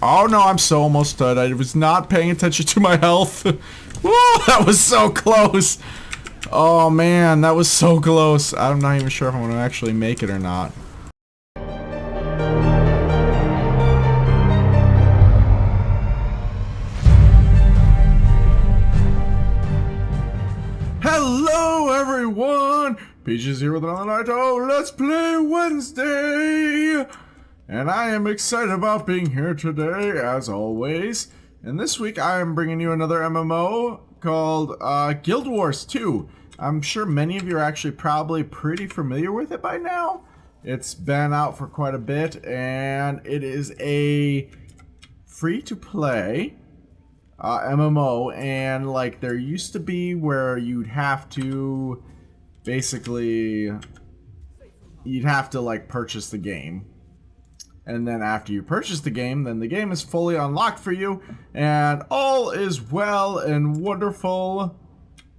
Oh no, I'm so almost dead. I was not paying attention to my health. Whoa, that was so close. Oh man, that was so close. I'm not even sure if I'm gonna actually make it or not. Hello everyone! Peaches here with another night. Oh, let's play Wednesday! And I am excited about being here today, as always. And this week I am bringing you another MMO called Guild Wars 2. I'm sure many of you are actually probably pretty familiar with it by now. It's been out for quite a bit, and it is a free-to-play MMO, and like there used to be where you'd have to basically like purchase the game. And then after you purchase the game, then the game is fully unlocked for you, and all is well and wonderful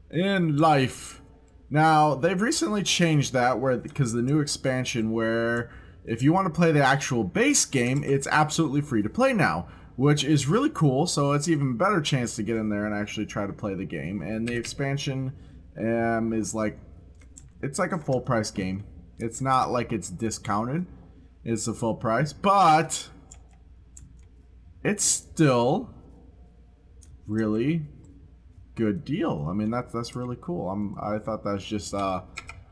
in life. Now, they've recently changed that because the new expansion where if you want to play the actual base game, it's absolutely free to play now, which is really cool. So it's even better chance to get in there and actually try to play the game. And the expansion is like, it's like a full price game. It's not like it's discounted. It's the full price, but it's still really good deal. I mean, that's really cool. I thought that's just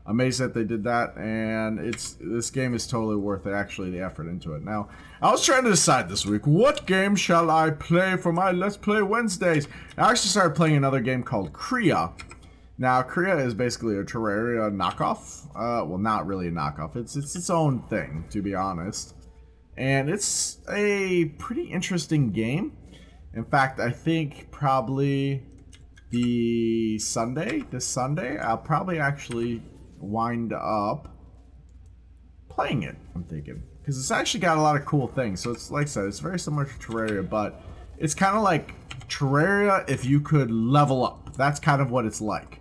amazing that they did that, and this game is totally worth it, actually, the effort into it. Now, I was trying to decide this week, what game shall I play for my Let's Play Wednesdays? I actually started playing another game called Krea. Now, Krea is basically a Terraria knockoff. Well, not really a knockoff. It's its own thing, to be honest. And it's a pretty interesting game. In fact, I think probably this Sunday, I'll probably actually wind up playing it, I'm thinking. Because it's actually got a lot of cool things. So it's, like I said, it's very similar to Terraria, but it's kind of like Terraria if you could level up. That's kind of what it's like.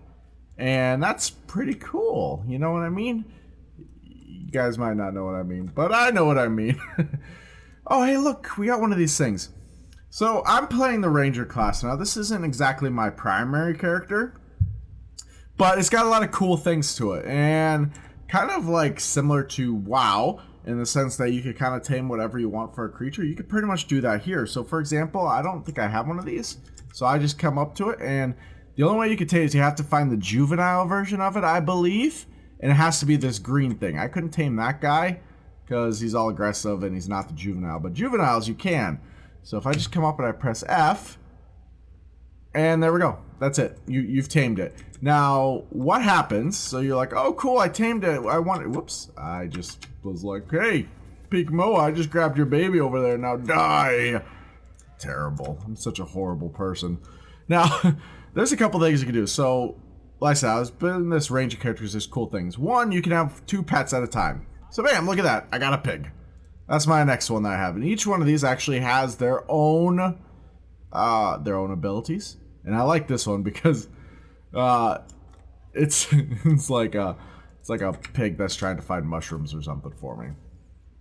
And that's pretty cool, you know what I mean? You guys might not know what I mean, but I know what I mean. Oh, hey, look, we got one of these things. So, I'm playing the Ranger class. Now, this isn't exactly my primary character, but it's got a lot of cool things to it. And kind of like similar to WoW, in the sense that you could kind of tame whatever you want for a creature. You could pretty much do that here. So, for example, I don't think I have one of these. So, I just come up to it, and the only way you could tame it is you have to find the juvenile version of it, I believe. And it has to be this green thing. I couldn't tame that guy because he's all aggressive and he's not the juvenile. But juveniles, you can. So if I just come up and I press F, and there we go. That's it. You've tamed it. Now, what happens? So you're like, oh, cool, I tamed it. I want it. Whoops. I just was like, hey, Peak Mo, I just grabbed your baby over there. Now die. Terrible. I'm such a horrible person. Now... There's a couple things you can do. So, like I said, I was building this range of characters. There's cool things. One, you can have 2 pets at a time. So, bam, look at that. I got a pig. That's my next one that I have. And each one of these actually has their own abilities. And I like this one because it's like a pig that's trying to find mushrooms or something for me.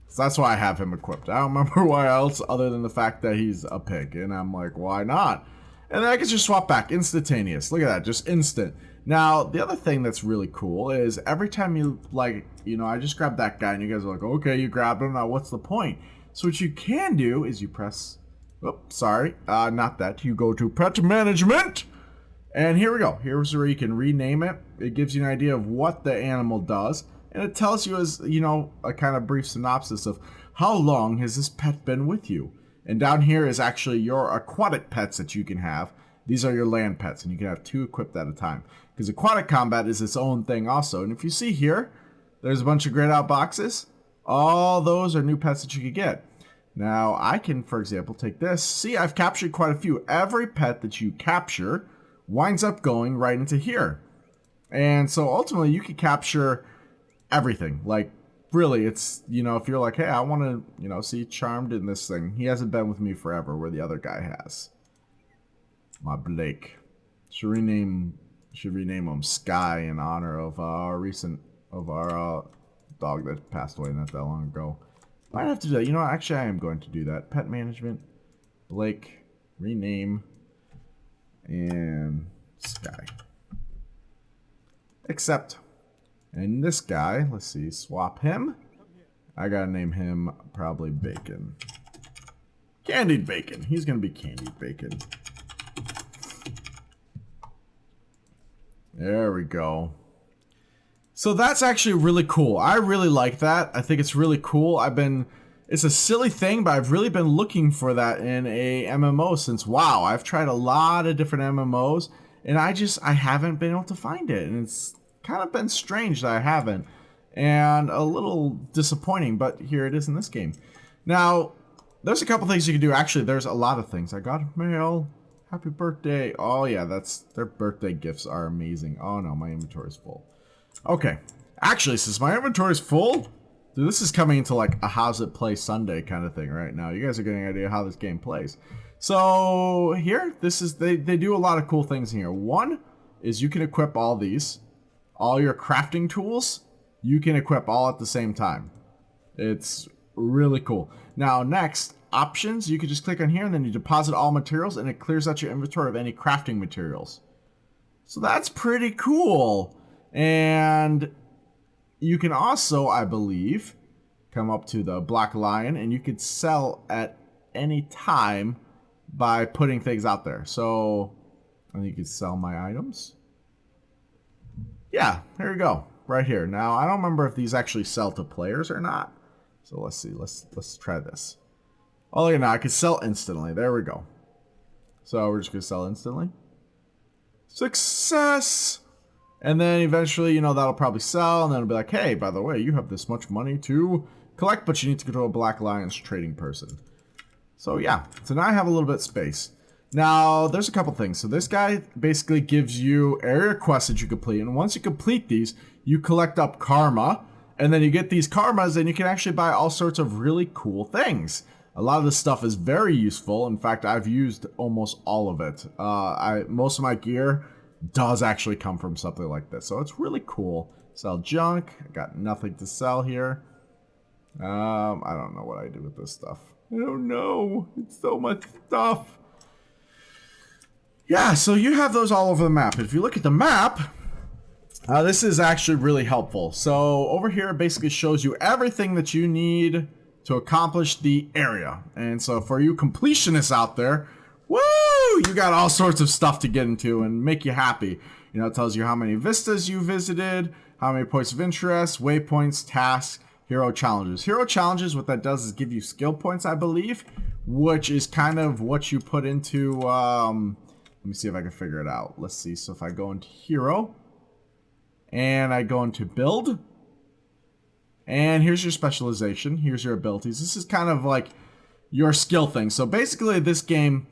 So that's why I have him equipped. I don't remember why else other than the fact that he's a pig. And I'm like, why not? And then I can just swap back, instantaneous. Look at that, just instant. Now, the other thing that's really cool is every time you, like, you know, I just grabbed that guy and you guys are like, okay, you grabbed him, now what's the point? So what you can do is you press, oops, sorry, not that. You go to pet management, and here we go. Here's where you can rename it. It gives you an idea of what the animal does, and it tells you as, you know, a kind of brief synopsis of how long has this pet been with you. And down here is actually your aquatic pets that you can have. These are your land pets, and you can have 2 equipped at a time. Because aquatic combat is its own thing also. And if you see here, there's a bunch of grayed out boxes. All those are new pets that you could get. Now, I can, for example, take this. See, I've captured quite a few. Every pet that you capture winds up going right into here. And so ultimately, you could capture everything. Like, really, it's, you know, if you're like, hey, I want to, you know, see Charmed in this thing. He hasn't been with me forever, where the other guy has. My Blake. Should rename him Sky in honor of our dog that passed away not that long ago. Might have to do that. You know, actually, I am going to do that. Pet management. Blake, rename, and Sky. Except, and this guy, let's see, swap him. I gotta name him probably Bacon. Candied Bacon. He's gonna be Candied Bacon. There we go. So that's actually really cool. I really like that. I think it's really cool. It's a silly thing, but I've really been looking for that in a MMO since, wow, I've tried a lot of different MMOs, and I haven't been able to find it. And it's kind of been strange that I haven't, and a little disappointing, but here it is in this game. Now, there's a couple things you can do. Actually, there's a lot of things. I got mail. Happy birthday. Oh, yeah, their birthday gifts are amazing. Oh, no, my inventory is full. Okay, actually, since my inventory is full, dude, this is coming into like a how's it play Sunday kind of thing right now. You guys are getting an idea how this game plays. So here, they do a lot of cool things here. One is you can equip all these, all your crafting tools, you can equip all at the same time. It's really cool. Now next, options, you can just click on here and then you deposit all materials and it clears out your inventory of any crafting materials. So that's pretty cool. And you can also, I believe, come up to the Black Lion and you could sell at any time by putting things out there. So, and you can sell my items. Yeah, here we go. Right here. Now, I don't remember if these actually sell to players or not. So let's see. Let's try this. Oh, look at now. I can sell instantly. There we go. So we're just going to sell instantly. Success! And then eventually, you know, that'll probably sell, and then it'll be like, hey, by the way, you have this much money to collect, but you need to go to a Black Lion's trading person. So yeah, so now I have a little bit of space. Now, there's a couple things. So this guy basically gives you area quests that you complete, and once you complete these, you collect up karma, and then you get these karmas, and you can actually buy all sorts of really cool things. A lot of this stuff is very useful. In fact, I've used almost all of it. Most of my gear does actually come from something like this, so it's really cool. Sell junk. I got nothing to sell here. I don't know what I do with this stuff. I don't know. It's so much stuff. Yeah, so you have those all over the map. If you look at the map, this is actually really helpful. So over here, it basically shows you everything that you need to accomplish the area. And so for you completionists out there, woo! You got all sorts of stuff to get into and make you happy. You know, it tells you how many vistas you visited, how many points of interest, waypoints, tasks, hero challenges. Hero challenges, what that does is give you skill points, I believe, which is kind of what you put into, let me see if I can figure it out. Let's see. So if I go into hero and I go into build, and here's your specialization, here's your abilities. This is kind of like your skill thing. So basically this game,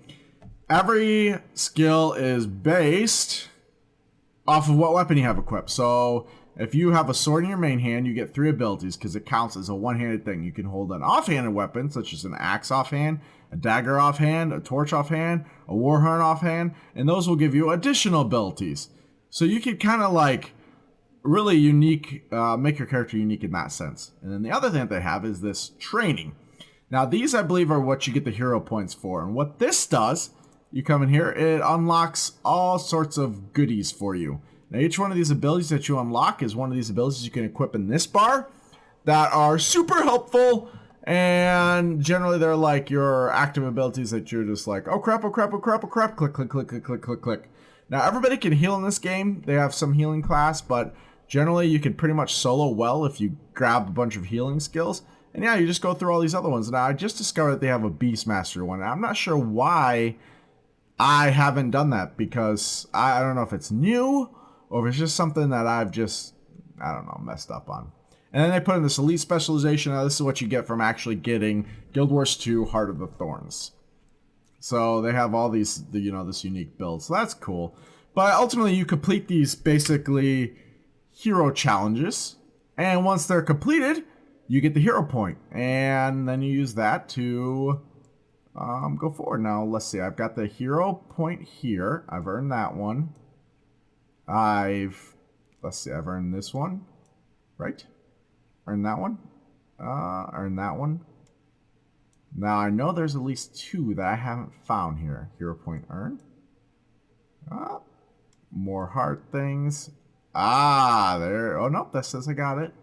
every skill is based off of what weapon you have equipped. So if you have a sword in your main hand, you get 3 abilities because it counts as a one-handed thing. You can hold an offhanded weapon, such as an axe offhand, a dagger offhand, a torch offhand, a warhorn offhand, and those will give you additional abilities. So you can kind of like really unique, make your character unique in that sense. And then the other thing that they have is this training. Now these, I believe, are what you get the hero points for. And what this does, you come in here, it unlocks all sorts of goodies for you. Now each one of these abilities that you unlock is one of these abilities you can equip in this bar that are super helpful, and generally they're like your active abilities that you're just like, oh crap, oh crap, oh crap, oh crap, click, click, click, click, click, click, click. Now everybody can heal in this game. They have some healing class, but generally you can pretty much solo well if you grab a bunch of healing skills. And yeah, you just go through all these other ones. Now I just discovered that they have a Beastmaster one. I'm not sure why I haven't done that, because I don't know if it's new or if it's just something that I've just, I don't know, messed up on. And then they put in this elite specialization. Now this is what you get from actually getting Guild Wars 2 Heart of the Thorns. So they have all these, you know, this unique build. So that's cool. But ultimately you complete these basically hero challenges. And once they're completed, you get the hero point. And then you use that to go forward. Now let's see. I've got the hero point here. I've earned that one. Let's see, I've earned this one, right? Earned that one. Earned that one. Now, I know there's at least 2 that I haven't found here. Hero point earned. Ah, more heart things. Ah, there. Oh, nope, that says I got it.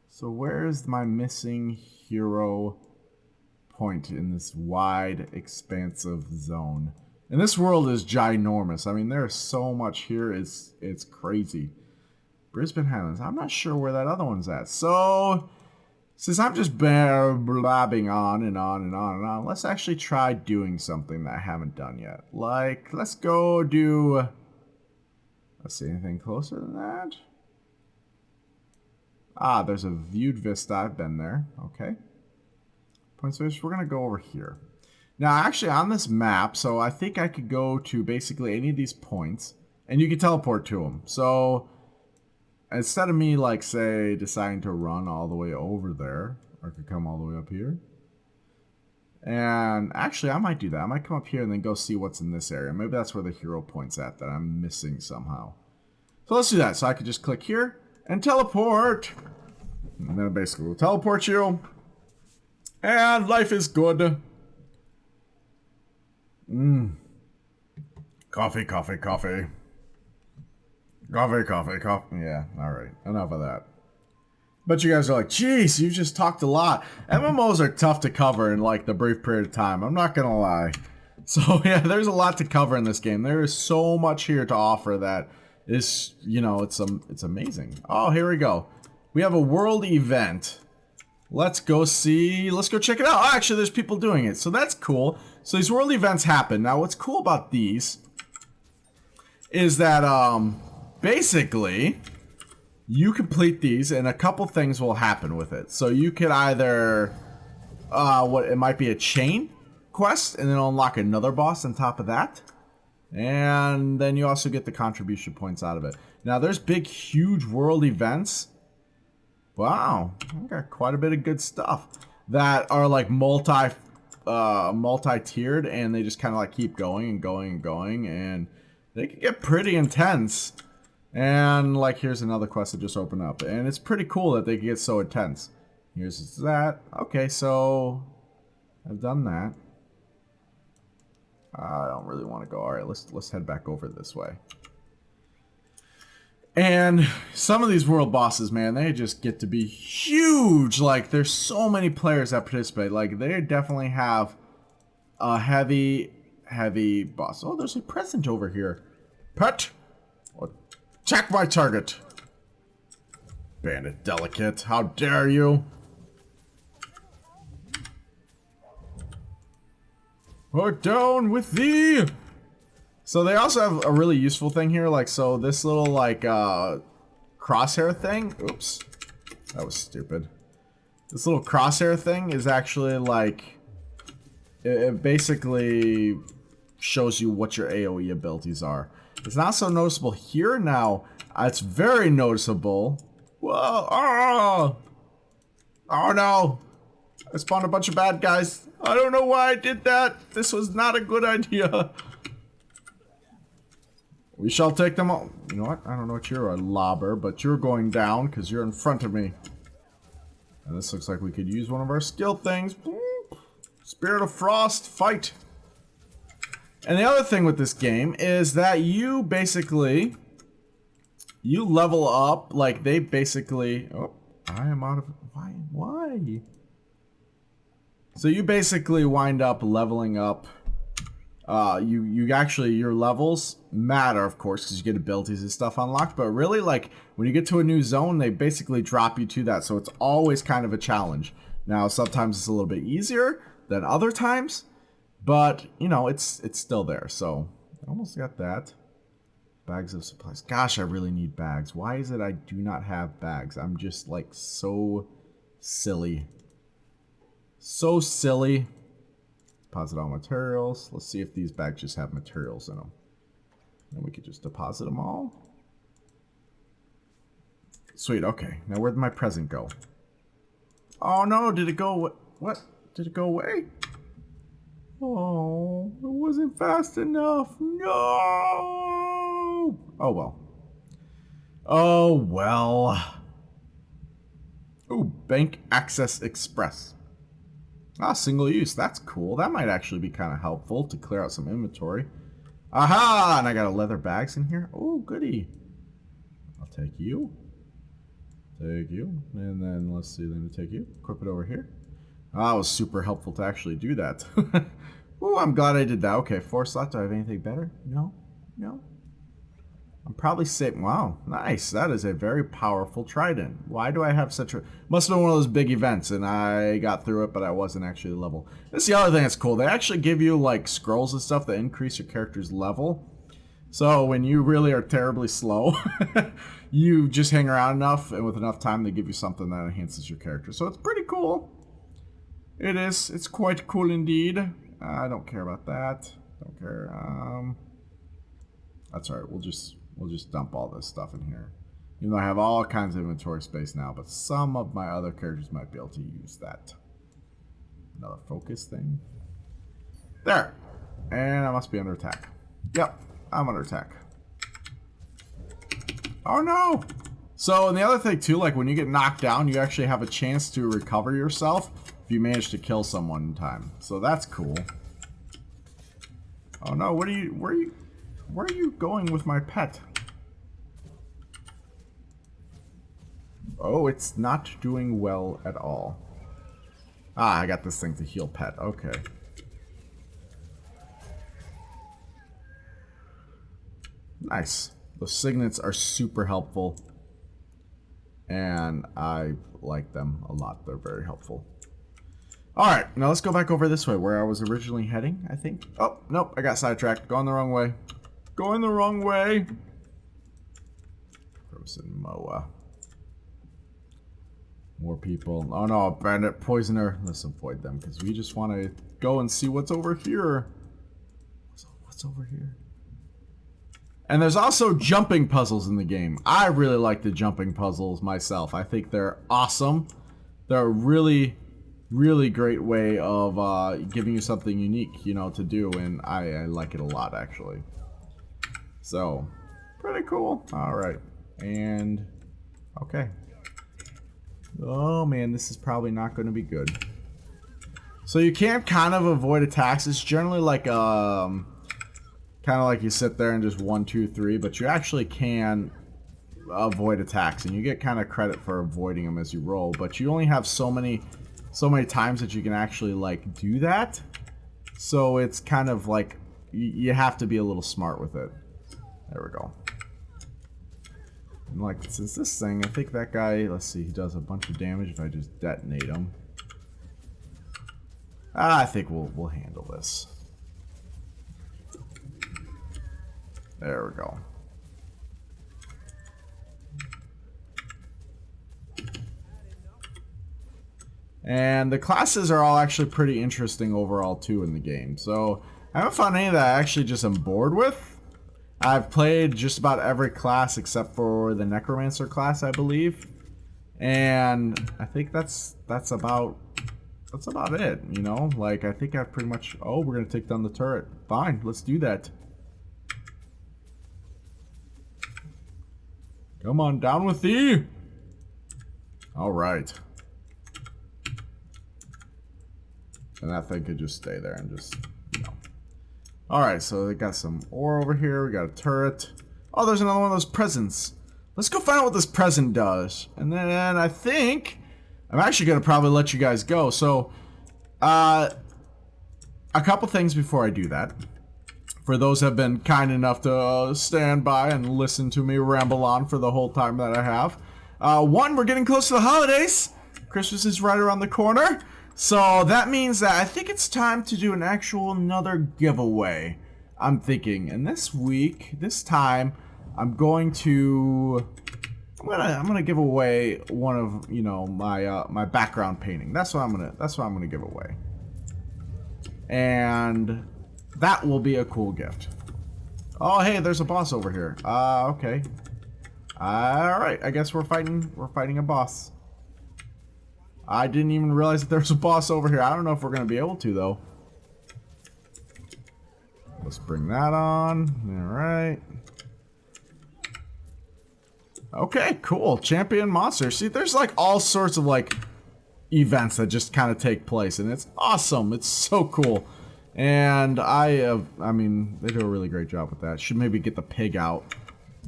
So where's my missing hero point in this wide, expansive zone? And this world is ginormous. I mean, there's so much here. It's crazy. Brisbane Highlands. I'm not sure where that other one's at. So, since I'm just blabbing on and on and on and on, let's actually try doing something that I haven't done yet. Like, let's go do... Let's see, anything closer than that? Ah, there's a viewed vista. I've been there. Okay. Points fish. We're going to go over here. Now, actually, on this map, so I think I could go to basically any of these points, and you can teleport to them. So, instead of me, like, say, deciding to run all the way over there, I could come all the way up here. And actually, I might do that. I might come up here and then go see what's in this area. Maybe that's where the hero point's at that I'm missing somehow. So let's do that. So I could just click here and teleport. And then it basically will teleport you. And life is good. Coffee, coffee, coffee. Coffee, coffee, coffee. Yeah, alright. Enough of that. But you guys are like, geez, you just talked a lot. MMOs are tough to cover in like the brief period of time. I'm not gonna lie. So yeah, there's a lot to cover in this game. There is so much here to offer that is, you know, it's amazing. Oh, here we go. We have a world event. Let's go check it out. Oh, actually, there's people doing it, so that's cool. So these world events happen. Now, what's cool about these is that, basically, you complete these, and a couple things will happen with it. So you could either, it might be a chain quest, and then unlock another boss on top of that. And then you also get the contribution points out of it. Now, there's big, huge world events. Wow, I got quite a bit of good stuff that are like multi-tiered, and they just kind of like keep going and going and going, and they can get pretty intense. And like, here's another quest that just opened up, and it's pretty cool that they can get so intense. Here's that. Okay, so I've done that. I don't really want to go. All right, let's head back over this way. And some of these world bosses, man, they just get to be huge. Like, there's so many players that participate. Like, they definitely have a heavy boss. Oh, there's a present over here. Pet, attack my target. Bandit delicate, how dare you? Put down with thee. So they also have a really useful thing here, like, so this little, like, crosshair thing, oops, that was stupid. This little crosshair thing is actually, like, it basically shows you what your AoE abilities are. It's not so noticeable here now, it's very noticeable. Whoa, oh no, I spawned a bunch of bad guys. I don't know why I did that, this was not a good idea. We shall take them all. You know what? I don't know what you're a lobber, but you're going down because you're in front of me. And this looks like we could use one of our skill things. Spirit of Frost, fight. And the other thing with this game is that you basically, you level up, like they basically, oh, I am out of, why? So you basically wind up leveling up. You actually, your levels matter, of course, because you get abilities and stuff unlocked, but really, like, when you get to a new zone, they basically drop you to that, so it's always kind of a challenge. Now, sometimes it's a little bit easier than other times, but, you know, it's still there, so, I almost got that. Bags of supplies. Gosh, I really need bags. Why is it I do not have bags? I'm just, like, so silly. So silly. Deposit all materials. Let's see if these bags just have materials in them. And we could just deposit them all. Sweet, okay. Now where'd my present go? Oh no, did it go? What? Did it go away? Oh, it wasn't fast enough. No! Oh well. Oh well. Ooh, Bank Access Express. Ah, single use. That's cool. That might actually be kind of helpful to clear out some inventory. Aha! And I got a leather bags in here. Oh, goody. I'll take you. Take you. And then let's see, let me take you. Equip it over here. Ah, it was super helpful to actually do that. Oh, I'm glad I did that. Okay, 4 slot. Do I have anything better? No. No. I'm probably safe. Wow, nice. That is a very powerful trident. Why do I have such a... Must have been one of those big events, and I got through it, but I wasn't actually level. That's the other thing that's cool. They actually give you, like, scrolls and stuff that increase your character's level. So when you really are terribly slow, you just hang around enough, and with enough time, they give you something that enhances your character. So it's pretty cool. It is. It's quite cool indeed. I don't care about that. Don't care. That's alright. We'll just dump all this stuff in here. Even though I have all kinds of inventory space now, but some of my other characters might be able to use that. Another focus thing. There. And I must be under attack. Yep, I'm under attack. Oh no! So, and the other thing too, like when you get knocked down, you actually have a chance to recover yourself if you manage to kill someone in time. So that's cool. Oh no, where are you going with my pet? Oh, it's not doing well at all. Ah, I got this thing to heal pet. Okay. Nice. Those signets are super helpful. And I like them a lot. They're very helpful. Alright, now let's go back over this way where I was originally heading, I think. Oh, nope, I got sidetracked. Going the wrong way. Going the wrong way. Frozen Moa. More people. Oh no, bandit poisoner. Let's avoid them because we just want to go and see what's over here. What's over here? And there's also jumping puzzles in the game. I really like the jumping puzzles myself. I think they're awesome. They're a really, really great way of giving you something unique, you know, to do. And I like it a lot, actually. So, pretty cool. Alright. And, okay. Oh man, this is probably not going to be good. So you can kind of avoid attacks. It's generally like, kind of like you sit there and just 1, 2, 3, but you actually can avoid attacks. And you get kind of credit for avoiding them as you roll. But you only have so many times that you can actually, like, do that. So it's kind of like, you have to be a little smart with it. There we go. And like, since this thing, I think that guy, let's see, he does a bunch of damage if I just detonate him. I think we'll handle this. There we go. And the classes are all actually pretty interesting overall too in the game. So I haven't found any that I actually just am bored with. I've played just about every class except for the Necromancer class, I believe. And I think that's about it, you know? Like, I think I've pretty much... Oh, we're going to take down the turret. Fine, let's do that. Come on, down with thee! Alright. And that thing could just stay there and just... Alright, so they got some ore over here. We got a turret. Oh, there's another one of those presents. Let's go find out what this present does. And then I think I'm actually going to probably let you guys go. So, a couple things before I do that. For those who have been kind enough to stand by and listen to me ramble on for the whole time that I have. One, we're getting close to the holidays. Christmas is right around the corner. So that means that I think it's time to do another giveaway. I'm thinking, and this time, I'm gonna give away one of, you know, my background painting. That's what I'm gonna give away. And that will be a cool gift. Oh, hey, there's a boss over here. Okay. All right, I guess we're fighting a boss. I didn't even realize that there's a boss over here. I don't know if we're going to be able to, though. Let's bring that on. Alright. Okay, cool. Champion monster. See, there's like all sorts of like events that just kind of take place, and it's awesome. It's so cool. And I mean, they do a really great job with that. Should maybe get the pig out.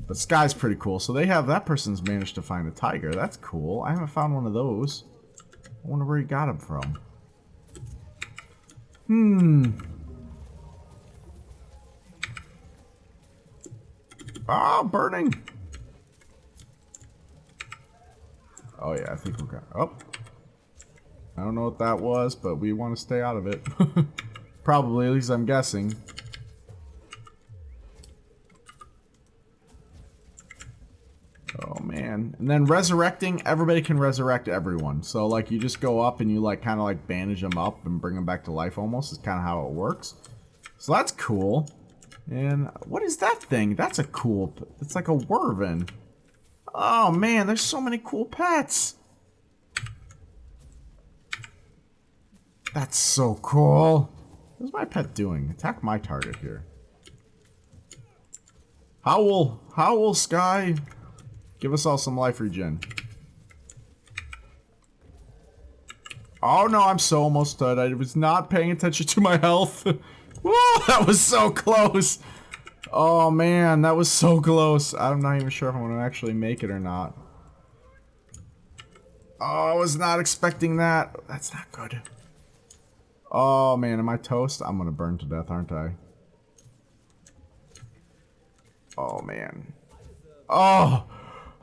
But Sky's pretty cool. So they have, that person's managed to find a tiger. That's cool. I haven't found one of those. I wonder where he got him from. Ah, burning. Oh yeah, I think we're gonna, oh. I don't know what that was, but we want to stay out of it. Probably, at least I'm guessing. Oh man. And then resurrecting, everybody can resurrect everyone. So like you just go up and you like kind of like bandage them up and bring them back to life almost. Is kind of how it works. So that's cool. And what is that thing? That's a cool, it's like a werven. Oh man, there's so many cool pets. That's so cool. What's my pet doing? Attack my target here. Howl, Sky. Give us all some life regen. Oh no, I'm so almost dead. I was not paying attention to my health. Whoa, that was so close. Oh man, that was so close. I'm not even sure if I'm going to actually make it or not. Oh, I was not expecting that. That's not good. Oh man, am I toast? I'm going to burn to death, aren't I? Oh man. Oh!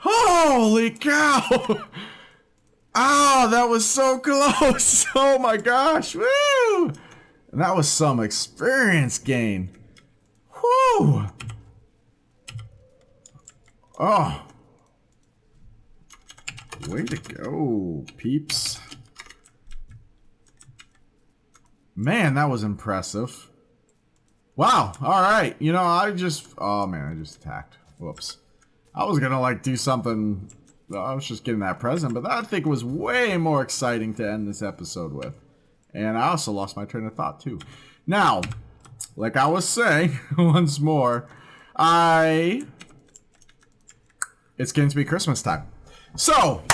Holy cow! Oh, that was so close! Oh my gosh! Woo! And that was some experience gain. Whew! Oh. Way to go, peeps. Man, that was impressive. Wow, alright. You know, oh man, I just attacked. Whoops. I was gonna like do something, I was just getting that present, but that I think was way more exciting to end this episode with. And I also lost my train of thought too. Now, like I was saying, once more, it's going to be Christmas time. So,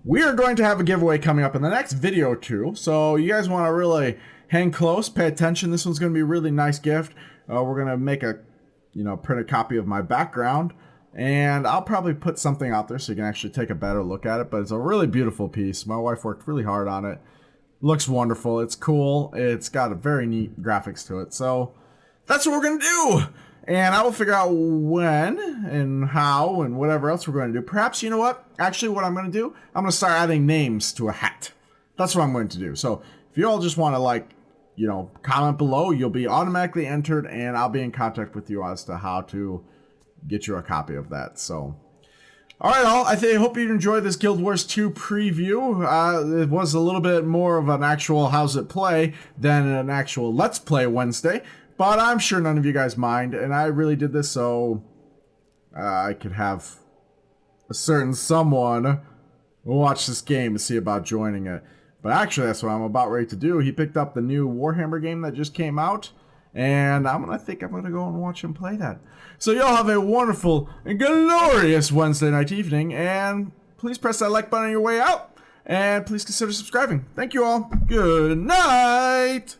we are going to have a giveaway coming up in the next video or two. So, you guys want to really hang close, pay attention. This one's going to be a really nice gift. We're going to make a, print a copy of my background. And I'll probably put something out there so you can actually take a better look at it. But it's a really beautiful piece. My wife worked really hard on it. Looks wonderful. It's cool. It's got a very neat graphics to it. So that's what we're going to do. And I will figure out when and how and whatever else we're going to do. Perhaps, you know what? Actually, what I'm going to do, I'm going to start adding names to a hat. That's what I'm going to do. So if you all just want to comment below, you'll be automatically entered and I'll be in contact with you as to how to get you a copy of that. So, alright all, I hope you enjoyed this Guild Wars 2 preview. It was a little bit more of an actual how's it play than an actual Let's Play Wednesday, but I'm sure none of you guys mind, and I really did this so I could have a certain someone watch this game and see about joining it. But actually, that's what I'm about ready to do. He picked up the new Warhammer game that just came out, and I think I'm going to go and watch him play that. So y'all have a wonderful and glorious Wednesday night evening, and please press that like button on your way out, and please consider subscribing. Thank you all. Good night!